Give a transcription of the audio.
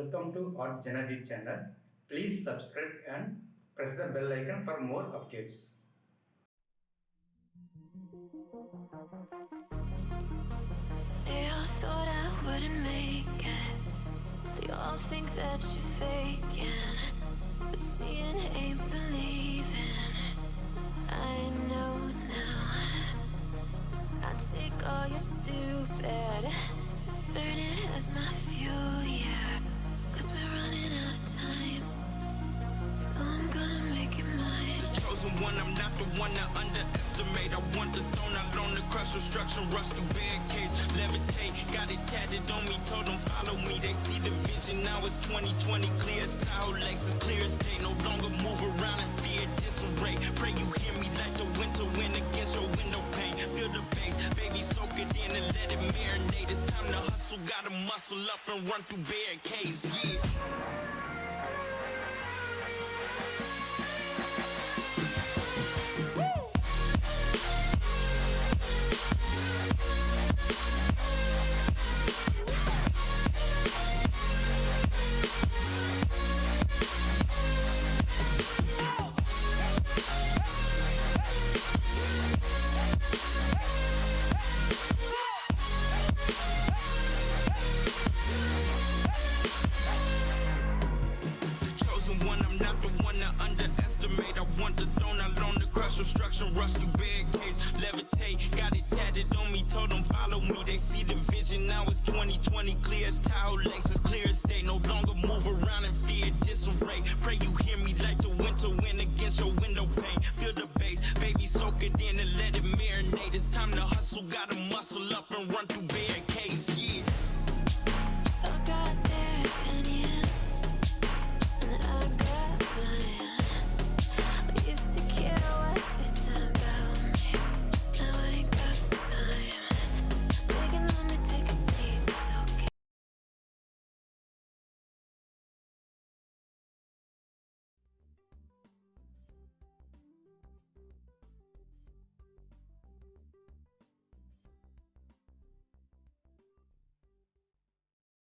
Welcome to Art Janaji channel. Please subscribe and press the bell icon for more updates. They all thought I wouldn't make it. They all think that you're faking, but seeing ain't believing. I know now. I take all your stupid, burn it as my fuel, yeah. 'Cause we're running out of time, so I'm gonna make it mine. The chosen one, I'm not the one to underestimate. I want the throne, I loan the crush, obstruction, rush through barricades, levitate. Got it tatted on me, told them follow me. They see the vision, now it's 2020, clear as Tahoe Lexus, clear as day. No longer move around in fear, disarray. Pray you hear me like the winter wind against your window pane. Feel the bass, baby, soak it in and let it marinate. It's time to hustle, gotta muscle up and run through barricades, yeah. Underestimate, I want the throne, I loan the crush, obstruction, rush through barricades, levitate, got it tatted on me, told them follow me, they see the vision, now it's 2020, clear as Tahoe Lexus, clear as day, no longer move around in fear, disarray, pray you hear me like the winter wind against your window pane, feel the bass, baby soak it in and let it marinate, it's time to hustle, gotta muscle up and run through barricades.